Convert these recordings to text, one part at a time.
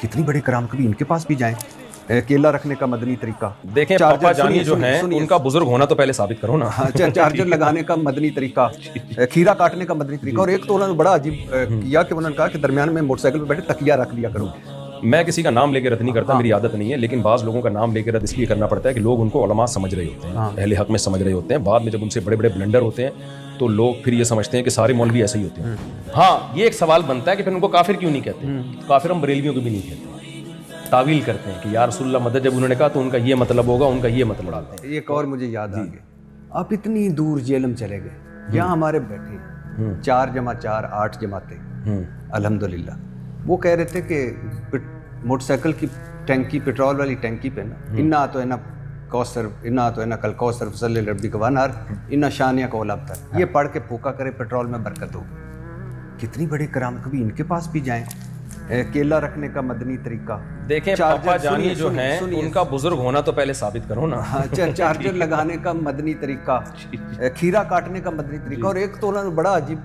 کتنی بڑی کرام، کبھی ان کے پاس بھی جائیں. کیلا رکھنے کا مدنی طریقہ دیکھیں. پاپا جانی جو ہیں ان کا بزرگ ہونا تو پہلے ثابت کرو نا. چارجر لگانے کا مدنی طریقہ، کھیرا کاٹنے کا مدنی طریقہ. اور ایک تو انہوں نے بڑا عجیب کیا کہ انہوں نے کہا کہ درمیان میں موٹر سائیکل پہ بیٹھے تکیہ رکھ لیا کرو. میں کسی کا نام لے کے رد نہیں کرتا، میری عادت نہیں ہے، لیکن بعض لوگوں کا نام لے کے رد اس لیے کرنا پڑتا ہے کہ لوگ ان کو علماء سمجھ رہے ہوتے ہیں، اہل حق میں سمجھ رہے ہوتے ہیں. بعد میں جب ان سے بڑے بڑے بلنڈر ہوتے ہیں تو لوگ پھر یہ سمجھتے ہیں کہ سارے مولوی ایسے ہی ہوتے ہیں. ہاں یہ ایک سوال بنتا ہے کہ پھر ان کو کافر کیوں نہیں کہتے؟ کافر ہم بریلویوں کو بھی نہیں کہتے. تعویل کرتے ہیں کہ یا رسول اللہ مدد، جب انہوں نے کہا تو ان کا یہ مطلب ہوگا، ان کا یہ مطلب ڈالتے ہیں. ایک اور مجھے یاد آ گیا، آپ اتنی دور جیلم چلے گئے، یہاں ہمارے بیٹھے 4+4 8 جماعتیں الحمدللہ. وہ کہہ رہے تھے کہ موٹر سائیکل کی ٹینکی، پیٹرول والی ٹینکی پہ نا انا تو ہے نا کوثر، انا تو ہے نا کل کوثر فصلی لربک وانہار انا شانیہ کا ابتر، یہ پڑھ کے پھونکا کرے پیٹرول میں برکت ہوگی. کتنی بڑی کرام، کبھی ان کے پاس بھی جائیں. کیلا رکھنے کا مدنی طریقہ. دیکھیں پاپا جانی جو ہیں ان کا بزرگ ہونا تو پہلے ثابت کرو نا. چارجر لگانے کا مدنی طریقہ، کھیرا کاٹنے کا مدنی طریقہ. اور ایک تو انہوں نے بڑا عجیب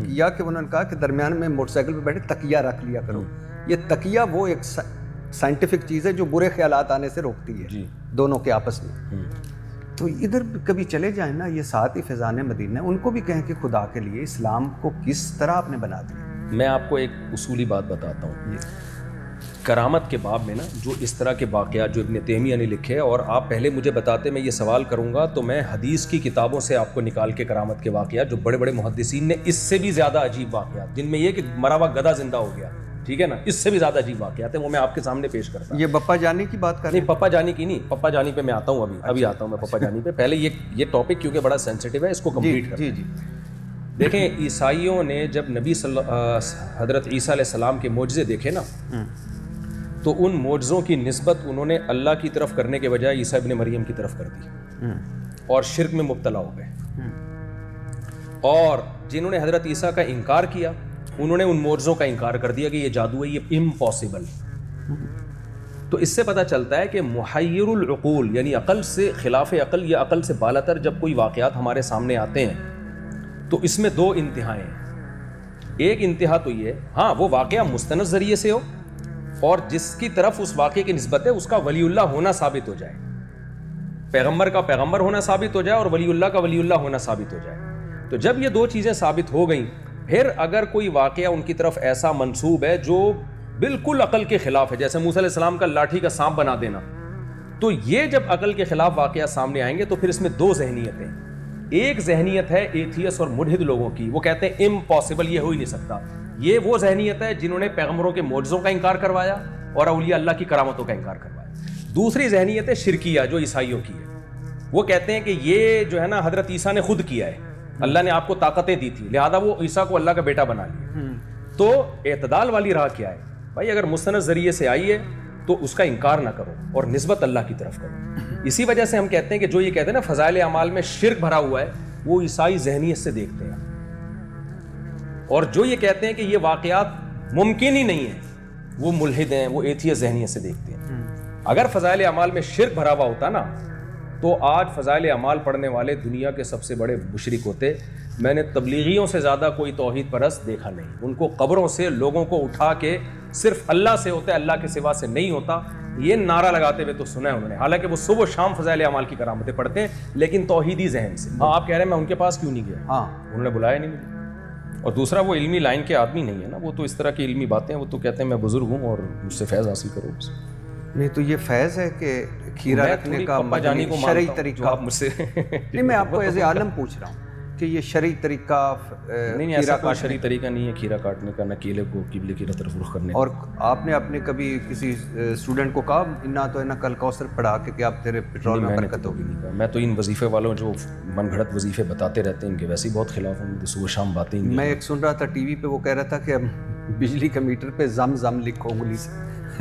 کیا کہ انہوں نے کہا کہ درمیان میں موٹر سائیکل پہ بیٹھے تکیہ رکھ لیا کرو. یہ تکیہ وہ ایک سائنٹیفک چیز ہے جو برے خیالات آنے سے روکتی ہے دونوں کے آپس میں. تو ادھر کبھی چلے جائیں نا، یہ ساتھ ہی فیضان مدینہ، ان کو بھی کہیں کہ خدا کے لیے اسلام کو کس طرح آپ نے بنا دیا. میں آپ کو ایک اصولی بات بتاتا ہوں. کرامت کے باب میں نا جو اس طرح کے واقعات جو ابن تیمیہ نے لکھے، اور آپ پہلے مجھے بتاتے میں یہ سوال کروں گا تو میں حدیث کی کتابوں سے آپ کو نکال کے کرامت کے واقعات جو بڑے بڑے محدثین نے اس سے بھی زیادہ عجیب واقعات، جن میں یہ کہ مرا ہوا گدھا زندہ ہو گیا، ٹھیک ہے نا، اس سے بھی زیادہ عجیب واقعات ہیں، وہ میں آپ کے سامنے پیش کرتا ہوں. یہ پپا جانی کی بات کر رہے ہیں؟ نہیں، پپا جانی کی نہیں، پپا جانی پہ میں آتا ہوں، ابھی آتا ہوں میں پپا جانی پہ. پہلے یہ ٹاپک کیونکہ بڑا سینسٹیو ہے، اس کو کمپلیٹ کریں. جی. دیکھیں عیسائیوں نے جب حضرت عیسیٰ علیہ السلام کے معجزے دیکھے نا، تو ان معجزوں کی نسبت انہوں نے اللہ کی طرف کرنے کے بجائے عیسیٰ ابن مریم کی طرف کر دی اور شرک میں مبتلا ہو گئے. اور جنہوں نے حضرت عیسیٰ کا انکار کیا انہوں نے ان معجزوں کا انکار کر دیا کہ یہ جادو ہے، یہ امپاسبل. تو اس سے پتہ چلتا ہے کہ محیر العقول یعنی عقل سے خلاف عقل یا عقل سے بالاتر جب کوئی واقعات ہمارے سامنے آتے ہیں تو اس میں دو انتہائیں ہیں. ایک انتہا تو یہ، ہاں وہ واقعہ مستند ذریعے سے ہو اور جس کی طرف اس واقعے کی نسبت ہے اس کا ولی اللہ ہونا ثابت ہو جائے، پیغمبر کا پیغمبر ہونا ثابت ہو جائے اور ولی اللہ کا ولی اللہ ہونا ثابت ہو جائے. تو جب یہ دو چیزیں ثابت ہو گئیں، پھر اگر کوئی واقعہ ان کی طرف ایسا منسوب ہے جو بالکل عقل کے خلاف ہے، جیسے موسیٰ علیہ السلام کا لاٹھی کا سانپ بنا دینا، تو یہ جب عقل کے خلاف واقعہ سامنے آئیں گے تو پھر اس میں دو ذہنیتیں. ایک ذہنیت ہے ایتھیس اور ملحد لوگوں کی، وہ کہتے ہیں امپاسبل، یہ ہو ہی نہیں سکتا. یہ وہ ذہنیت ہے جنہوں نے پیغمبروں کے معجزوں کا انکار کروایا اور اولیاء اللہ کی کرامتوں کا انکار کروایا. دوسری ذہنیت ہے شرکیہ جو عیسائیوں کی ہے. وہ کہتے ہیں کہ یہ جو ہے نا حضرت عیسیٰ نے خود کیا ہے، اللہ نے آپ کو طاقتیں دی تھی لہذا وہ عیسیٰ کو اللہ کا بیٹا بنا لیا. تو اعتدال والی راہ کیا ہے بھائی؟ اگر مستند ذریعے سے آئی ہے تو اس کا انکار نہ کرو اور نسبت اللہ کی طرف کرو. اسی وجہ سے ہم کہتے ہیں کہ جو یہ کہتے ہیں نا فضائل اعمال میں شرک بھرا ہوا ہے، وہ عیسائی ذہنیت سے دیکھتے ہیں. اور جو یہ کہتے ہیں کہ یہ واقعات ممکن ہی نہیں ہیں، وہ ملحد ہیں، وہ ایتھیس ذہنیت سے دیکھتے ہیں. اگر فضائل اعمال میں شرک بھرا ہوا ہوتا نا تو آج فضائل اعمال پڑھنے والے دنیا کے سب سے بڑے مشرک ہوتے. میں نے تبلیغیوں سے زیادہ کوئی توحید پرست دیکھا نہیں. ان کو قبروں سے لوگوں کو اٹھا کے صرف اللہ سے ہوتا ہے، اللہ کے سوا سے نہیں ہوتا، یہ نعرہ لگاتے ہوئے تو سنا ہے انہوں نے. حالانکہ وہ صبح و شام فضائل اعمال کی کرامتیں پڑھتے ہیں لیکن توحیدی ذہن سے. ہاں آپ کہہ رہے ہیں میں ان کے پاس کیوں نہیں گیا؟ ہاں انہوں نے بلایا نہیں مجھے. اور دوسرا وہ علمی لائن کے آدمی نہیں ہے نا، وہ تو اس طرح کی علمی باتیں وہ تو کہتے ہیں میں بزرگ ہوں اور مجھ سے فیض حاصل کرو. نہیں تو یہ فیض ہے کہ کھیرا رکھنے کا شرعی طریقہ مجھ سے نہیں، میں آپ کو ایز اے عالم پوچھ رہا ہوں کہ یہ شرعی طریقہ نہیں، ایسا کوئی شرعی طریقہ نہیں ہے کھیرا کاٹنے کا، نہ کیلے کو قبلے کی طرف رخ کرنے کا. اور آپ نے اپنے کبھی کسی اسٹوڈنٹ کو کہا انا تو ہے نا کل کوثر پڑھا کے کہ آپ تیرے پیٹرول میں برکت ہوگی؟ میں تو ان وظیفے والوں جو من گھڑت وظیفے بتاتے رہتے ہیں ان کے ویسے ہی بہت خلاف ہوں. صبح شام باتیں. میں ایک سن رہا تھا ٹی وی پہ، وہ کہہ رہا تھا کہ بجلی کے میٹر پہ زم زم لکھو انگلی سے.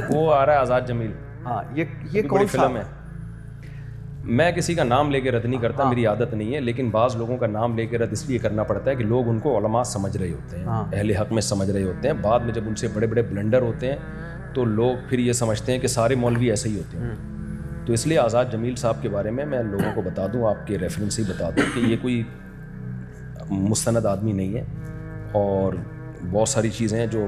وہ آ رہا ہے آزاد جمیل. ہاں یہ کون فلم ہے؟ میں کسی کا نام لے کے رد نہیں کرتا، میری عادت نہیں ہے، لیکن بعض لوگوں کا نام لے کے رد اس لیے کرنا پڑتا ہے کہ لوگ ان کو علماء سمجھ رہے ہوتے ہیں، اہل حق میں سمجھ رہے ہوتے ہیں. بعد میں جب ان سے بڑے بڑے بلنڈر ہوتے ہیں تو لوگ پھر یہ سمجھتے ہیں کہ سارے مولوی ایسے ہی ہوتے ہیں. تو اس لیے آزاد جمیل صاحب کے بارے میں لوگوں کو بتا دوں، آپ کے ریفرنس ہی بتا دوں کہ یہ کوئی مستند آدمی نہیں ہے اور بہت ساری چیزیں ہیں جو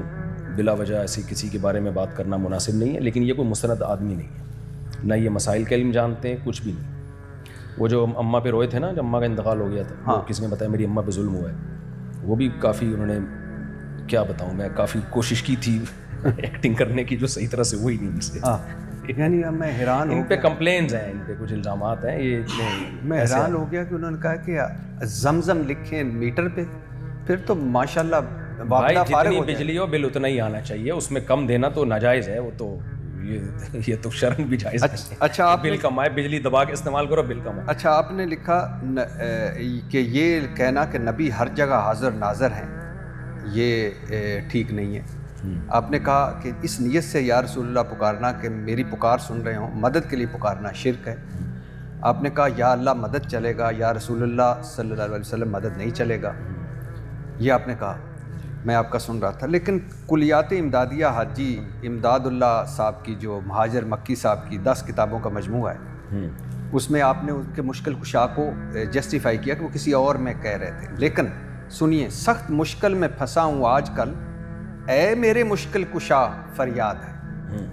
بلا وجہ ایسی کسی کے بارے میں بات کرنا مناسب نہیں ہے، لیکن یہ کوئی مستند آدمی نہیں ہے، نہ یہ مسائل کا علم جانتے ہیں، کچھ بھی نہیں۔ وہ جو اماں پہ روئے تھے نا، جب اماں کا انتقال ہو گیا تھا، وہ کسی نے بتایا میری اماں پہ ظلم ہوا ہے، وہ بھی کافی انہوں نے، کیا بتاؤں میں، کافی کوشش کی تھی ایکٹنگ کرنے کی، جو صحیح طرح سے ہوئی نہیں ان سے۔ یعنی اب میں حیران ان پہ کمپلینز ہیں، ان پہ کچھ الزامات ہیں، یہ میں حیران ہو گیا کہ انہوں نے کہا کہ زمزم لکھیں میٹر پہ، پھر تو ماشاءاللہ بھائی جتنی بجلی ہو بل اتنا ہی آنا چاہیے، اس میں کم دینا تو ناجائز ہے، وہ تو یہ تو شرعاً بھی جائز ہے۔ اچھا آپ بل کم آئے، بجلی دبا کے استعمال کرو، بل کم آئے۔ اچھا آپ نے لکھا کہ یہ کہنا کہ نبی ہر جگہ حاضر ناظر ہیں یہ ٹھیک نہیں ہے۔ آپ نے کہا کہ اس نیت سے یا رسول اللہ پکارنا کہ میری پکار سن رہے ہوں، مدد کے لیے پکارنا شرک ہے۔ آپ نے کہا یا اللہ مدد چلے گا، یا رسول اللہ صلی اللہ علیہ وسلم مدد نہیں چلے گا، یہ آپ نے کہا، میں آپ کا سن رہا تھا۔ لیکن کلیات امدادیہ حاجی امداد اللہ صاحب کی، جو مہاجر مکی صاحب کی 10 کتابوں کا مجموعہ ہے، اس میں آپ نے ان کے مشکل کشا کو جسٹیفائی کیا کہ وہ کسی اور میں کہہ رہے تھے۔ لیکن سنیے، سخت مشکل میں پھنسا ہوں آج کل، اے میرے مشکل کشا فریاد ہے۔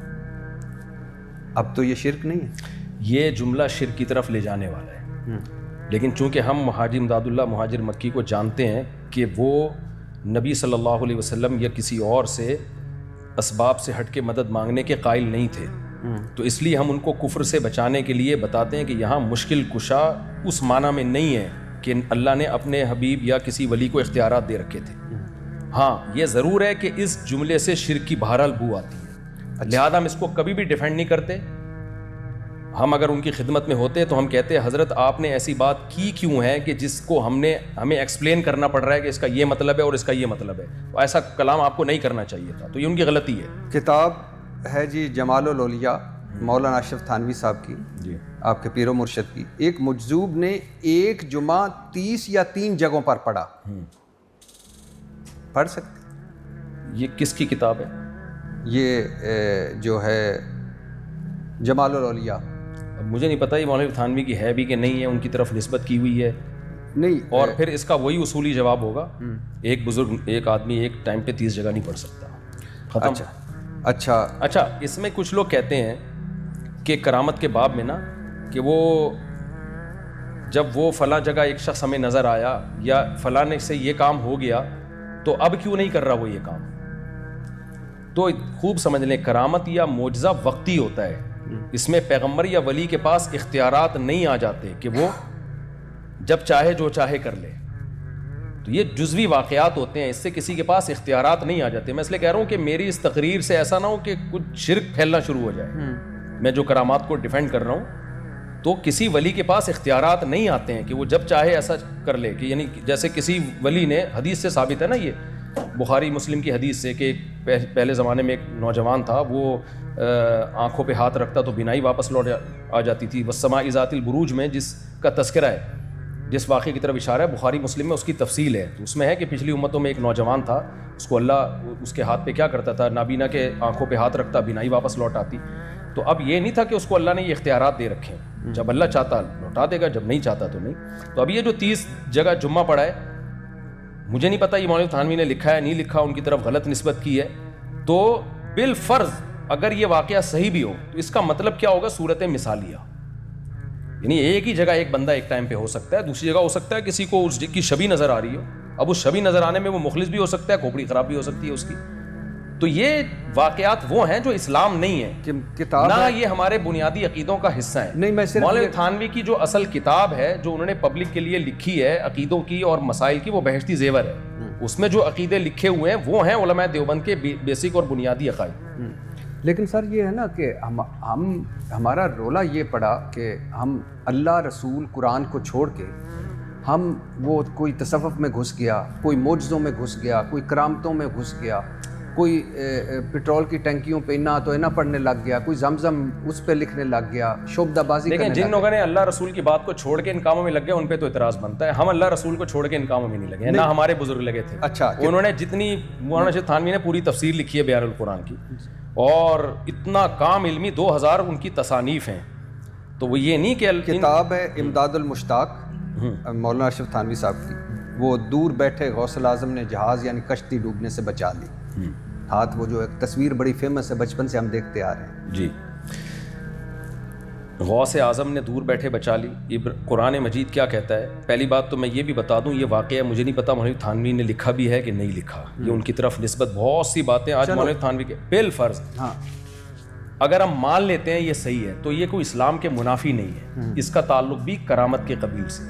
اب تو یہ شرک نہیں ہے، یہ جملہ شرک کی طرف لے جانے والا ہے، لیکن چونکہ ہم حاجی امداد اللہ مہاجر مکی کو جانتے ہیں کہ وہ نبی صلی اللہ علیہ وسلم یا کسی اور سے اسباب سے ہٹ کے مدد مانگنے کے قائل نہیں تھے، تو اس لیے ہم ان کو کفر سے بچانے کے لیے بتاتے ہیں کہ یہاں مشکل کشا اس معنی میں نہیں ہے کہ اللہ نے اپنے حبیب یا کسی ولی کو اختیارات دے رکھے تھے۔ ہاں یہ ضرور ہے کہ اس جملے سے شرک کی بہرحال بو آتی ہے، لہذا ہم اس کو کبھی بھی ڈیفینڈ نہیں کرتے۔ ہم اگر ان کی خدمت میں ہوتے تو ہم کہتے ہیں حضرت آپ نے ایسی بات کی کیوں ہے کہ جس کو ہمیں ایکسپلین کرنا پڑ رہا ہے کہ اس کا یہ مطلب ہے اور اس کا یہ مطلب ہے، تو ایسا کلام آپ کو نہیں کرنا چاہیے تھا، تو یہ ان کی غلطی ہے۔ کتاب ہے جی جمال الاولیاء مولانا اشرف تھانوی صاحب کی، جی آپ کے پیر و مرشد کی۔ ایک مجذوب نے ایک جمعہ 30 یا 3 جگہوں پر پڑھا، پڑھ سکتے؟ یہ کس کی کتاب ہے؟ یہ جو ہے جمال الاولیاء۔ اب مجھے نہیں پتہ یہ مولانا تھانوی کی ہے بھی کہ نہیں ہے، ان کی طرف نسبت کی ہوئی ہے نہیں، اور پھر اس کا وہی اصولی جواب ہوگا، ایک بزرگ، ایک آدمی ایک ٹائم پہ 30 جگہ نہیں پڑھ سکتا، ختم۔ اچھا اس میں کچھ لوگ کہتے ہیں کہ کرامت کے باب میں نا، کہ وہ جب وہ فلاں جگہ ایک شخص ہمیں نظر آیا یا فلاں سے یہ کام ہو گیا تو اب کیوں نہیں کر رہا وہ یہ کام، تو خوب سمجھ لیں کرامت یا معجزہ وقتی ہوتا ہے، اس میں پیغمبر یا ولی کے پاس اختیارات نہیں آ جاتے کہ وہ جب چاہے جو چاہے کر لے، تو یہ جزوی واقعات ہوتے ہیں، اس سے کسی کے پاس اختیارات نہیں آ جاتے۔ میں اس لیے کہہ رہا ہوں کہ میری اس تقریر سے ایسا نہ ہو کہ کچھ شرک پھیلنا شروع ہو جائے، میں جو کرامات کو ڈیفینڈ کر رہا ہوں تو کسی ولی کے پاس اختیارات نہیں آتے ہیں کہ وہ جب چاہے ایسا کر لے، کہ یعنی جیسے کسی ولی نے، حدیث سے ثابت ہے نا، یہ بخاری مسلم کی حدیث سے، کہ پہلے زمانے میں ایک نوجوان تھا، وہ آنکھوں پہ ہاتھ رکھتا تو بینائی واپس لوٹ آ جاتی تھی۔ والسماء ذات البروج میں جس کا تذکرہ ہے، جس واقعے کی طرف اشارہ ہے، بخاری مسلم میں اس کی تفصیل ہے، تو اس میں ہے کہ پچھلی امتوں میں ایک نوجوان تھا، اس کو اللہ اس کے ہاتھ پہ کیا کرتا تھا، نابینا کے آنکھوں پہ ہاتھ رکھتا، بینائی واپس لوٹ آتی۔ تو اب یہ نہیں تھا کہ اس کو اللہ نے یہ اختیارات دے رکھے ہیں، جب اللہ چاہتا لوٹا دے گا، جب نہیں چاہتا تو نہیں۔ تو اب یہ جو 30 جگہ جمعہ پڑھا ہے، مجھے نہیں پتہ یہ مولانا تھانوی نے لکھا ہے نہیں لکھا، ان کی طرف غلط نسبت کی ہے، تو بالفرض اگر یہ واقعہ صحیح بھی ہو تو اس کا مطلب کیا ہوگا، صورت مثالیہ، یعنی ایک ہی جگہ ایک بندہ ایک ٹائم پہ ہو سکتا ہے، دوسری جگہ ہو سکتا ہے کسی کو اس کی شبیہ نظر آ رہی ہو، اب اس شبیہ نظر آنے میں وہ مخلص بھی ہو سکتا ہے، کھوپڑی خراب بھی ہو سکتی ہے اس کی۔ تو یہ واقعات وہ ہیں جو اسلام نہیں ہے، نہ یہ ہمارے بنیادی عقیدوں کا حصہ ہے۔ مولانا تھانوی کی جو اصل کتاب ہے جو انہوں نے پبلک کے لیے لکھی ہے عقیدوں کی اور مسائل کی، وہ بہشتی زیور ہے، اس میں جو عقیدے لکھے ہوئے ہیں وہ ہیں علماء دیوبند کے بیسک اور بنیادی عقائد۔ لیکن سر یہ ہے نا کہ ہمارا رولا یہ پڑا کہ ہم اللہ رسول قرآن کو چھوڑ کے ہم وہ کوئی تصوف میں گھس گیا، کوئی معجزوں میں گھس گیا، کوئی کرامتوں میں گھس گیا، کوئی پیٹرول کی ٹینکیوں پہ انا تو انا پڑھنے لگ گیا، کوئی زمزم اس پہ لکھنے لگ گیا، شوبدہ بازی کرنے لگ گیا۔ لیکن جن لوگوں نے اللہ رسول کی بات کو چھوڑ کے ان کاموں میں لگ گئے ان پہ تو اعتراض بنتا ہے، ہم اللہ رسول کو چھوڑ کے ان کاموں میں نہیں لگے ہیں، نہ ہمارے بزرگ لگے تھے۔ اچھا، انہوں نے جتنی مولانا اشرف تھانوی نے پوری تفسیر لکھی ہے بیان القرآن کی، اور اتنا کام علمی 2000 ان کی تصانیف ہیں، تو وہ یہ نہیں کہ کتاب ہے امداد المشتاق مولانا اشرف تھانوی صاحب کی، وہ دور بیٹھے غوث الاعظم نے جہاز یعنی کشتی ڈوبنے سے بچا لی، ہاتھ وہ جو ایک تصویر بڑی فیمس ہے بچپن سے ہم دیکھتے آ رہے ہیں. جی. غوث اعظم نے دور بیٹھے بچا لی. قرآن مجید کیا کہتا ہے؟ پہلی بات تو میں یہ بھی بتا دوں, یہ واقعہ مجھے نہیں پتا مولوی تھانوی نے لکھا بھی ہے کہ نہیں لکھا. یہ ان کی طرف نسبت بہت سی باتیں آج مولوی تھانوی کے بالفرض اگر ہم مان لیتے ہیں یہ صحیح ہے تو یہ کوئی اسلام کے منافی نہیں ہے. اس کا تعلق بھی کرامت کے قبیل سے.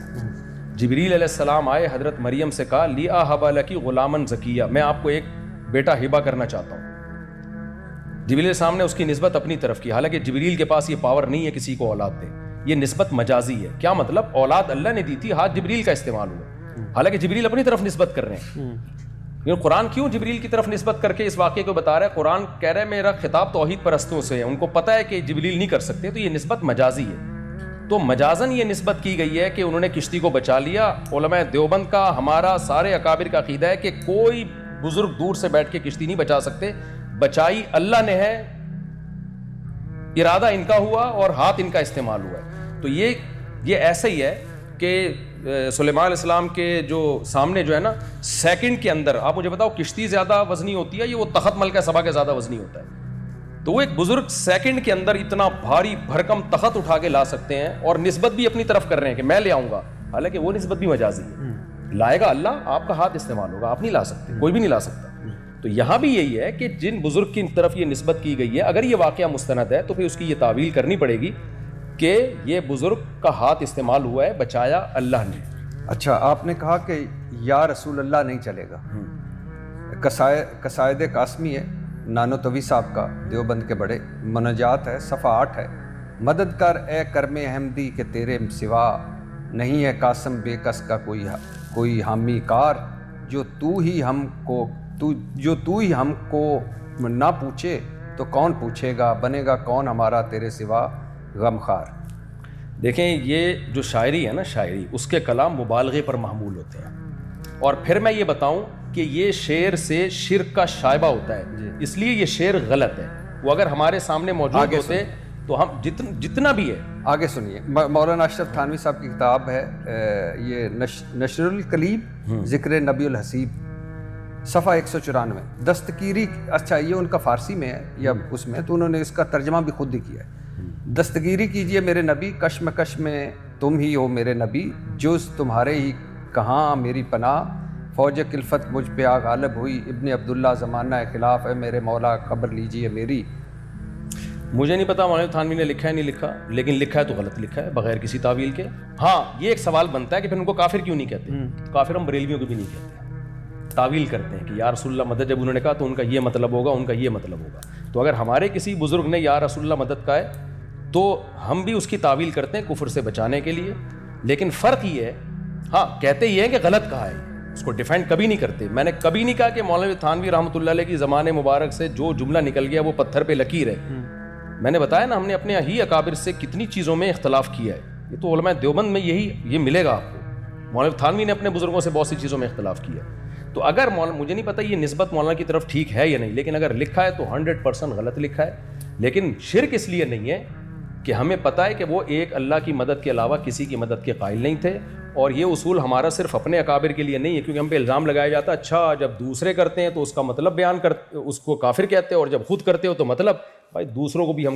جبریل علیہ السلام آئے, حضرت مریم سے کہا لی اہب لکی غلامن زکیہ, میں آپ کو ایک بیٹا ہبہ کرنا چاہتا ہوں. جبریل علیہ السلام نے اس کی نسبت اپنی طرف کی, حالانکہ جبریل کے پاس یہ پاور نہیں ہے کسی کو اولاد دے. یہ نسبت مجازی ہے. کیا مطلب؟ اولاد اللہ نے دی تھی, ہاتھ جبریل کا استعمال ہوا, حالانکہ جبریل اپنی طرف نسبت کر رہے ہیں. قرآن کیوں جبریل کی طرف نسبت کر کے اس واقعے کو بتا رہا ہے؟ قرآن کہہ رہا ہے میرا خطاب توحید پرستوں سے ہے, ان کو پتہ ہے کہ جبریل نہیں کر سکتے, تو یہ نسبت مجازی ہے. تو مجازن یہ نسبت کی گئی ہے کہ انہوں نے کشتی کو بچا لیا. علماء دیوبند کا, ہمارا, سارے اکابر کا عقیدہ ہے کہ کوئی بزرگ دور سے بیٹھ کے کشتی نہیں بچا سکتے, بچائی اللہ نے ہے, ارادہ ان کا ہوا اور ہاتھ ان کا استعمال ہوا ہے. تو یہ ایسا ہی ہے کہ سلیمان علیہ السلام کے جو سامنے جو ہے نا, سیکنڈ کے اندر, آپ مجھے بتاؤ کشتی زیادہ وزنی ہوتی ہے یہ وہ تخت ملکہ سبا کے زیادہ وزنی ہوتا ہے؟ تو وہ ایک بزرگ سیکنڈ کے اندر اتنا بھاری بھرکم تخت اٹھا کے لا سکتے ہیں, اور نسبت بھی اپنی طرف کر رہے ہیں کہ میں لے آؤں گا, حالانکہ وہ نسبت بھی مجازی ہے. لائے گا اللہ, آپ کا ہاتھ استعمال ہوگا, آپ نہیں لا سکتے, کوئی بھی نہیں لا سکتا. تو یہاں بھی یہی ہے کہ جن بزرگ کی طرف یہ نسبت کی گئی ہے, اگر یہ واقعہ مستند ہے تو پھر اس کی یہ تعویل کرنی پڑے گی کہ یہ بزرگ کا ہاتھ استعمال ہوا ہے, بچایا اللہ نے. اچھا, آپ نے کہا کہ یا رسول اللہ نہیں چلے گا. قصائد قاسمی ہے نانوتوی صاحب کا, دیوبند کے بڑے, مناجات ہے, صفحہ 8 ہے. مدد کر اے کرم احمدی کہ تیرے سوا نہیں ہے قاسم بے کس کا کوئی حامی کار, جو تو ہی ہم کو نہ پوچھے تو کون پوچھے گا, بنے گا کون ہمارا تیرے سوا غمخوار. دیکھیں یہ جو شاعری ہے نا, شاعری اس کے کلام مبالغے پر محمول ہوتے ہیں. اور پھر میں یہ بتاؤں کہ یہ شعر سے شرک کا شائبہ ہوتا ہے, اس لیے یہ شعر غلط ہے. وہ اگر ہمارے سامنے موجود ہوتے تو ہم جتنا بھی ہے. آگے سنیے, مولانا اشرف تھانوی صاحب کی کتاب ہے یہ نشر الکلیب ذکر نبی الحسیب, صفحہ 194, دستگیری. اچھا, یہ ان کا فارسی میں ہے یا اس میں, تو انہوں نے اس کا ترجمہ بھی خود ہی کیا ہے. دستگیری کیجئے میرے نبی, کشمکش میں تم ہی ہو میرے نبی, جز تمہارے ہی کہاں میری پناہ, فوج کلفت مجھ پہ آ غالب ہوئی, ابن عبداللہ زمانہ خلاف ہے میرے مولا, خبر لیجئے میری. مجھے نہیں پتا مولانا تھانوی نے لکھا ہے نہیں لکھا, لیکن لکھا ہے تو غلط لکھا ہے بغیر کسی تعویل کے. ہاں, یہ ایک سوال بنتا ہے کہ پھر ان کو کافر کیوں نہیں کہتے؟ کافر ہم بریلویوں کو بھی نہیں کہتے, تعویل کرتے ہیں کہ یا رسول اللہ مدد, جب انہوں نے کہا تو ان کا یہ مطلب ہوگا, ان کا یہ مطلب ہوگا. تو اگر ہمارے کسی بزرگ نے یا رسول اللہ مدد کہا ہے تو ہم بھی اس کی تعویل کرتے ہیں کفر سے بچانے کے لیے. لیکن فرق یہ ہے, ہاں کہتے یہ ہیں کہ غلط کہا ہے, اس کو ڈیفینڈ کبھی نہیں کرتے. میں نے کبھی نہیں کہا کہ مولانا تھانوی رحمۃ اللہ علیہ کی زمان مبارک سے جو جملہ نکل گیا وہ پتھر پہ لکیر ہے. میں نے بتایا نا, ہم نے اپنے ہی اکابر سے کتنی چیزوں میں اختلاف کیا ہے. یہ تو علماء دیوبند میں یہ ملے گا آپ کو. مولانا تھانوی نے اپنے بزرگوں سے بہت سی چیزوں میں اختلاف کیا. تو اگر مجھے نہیں پتا یہ نسبت مولانا کی طرف ٹھیک ہے یا نہیں, لیکن اگر لکھا ہے تو 100% غلط لکھا ہے. لیکن شرک اس لیے نہیں ہے کہ ہمیں پتہ ہے کہ وہ ایک اللہ کی مدد کے علاوہ کسی کی مدد کے قائل نہیں تھے. اور یہ اصول ہمارا صرف اپنے اکابر کے لیے نہیں ہے, کیونکہ ہم پہ الزام لگایا جاتا ہے اچھا جب دوسرے کرتے ہیں تو اس کا مطلب بیان اس کو کافر کہتے ہیں, اور جب خود کرتے ہو تو مطلب. بھائی دوسروں کو بھی ہم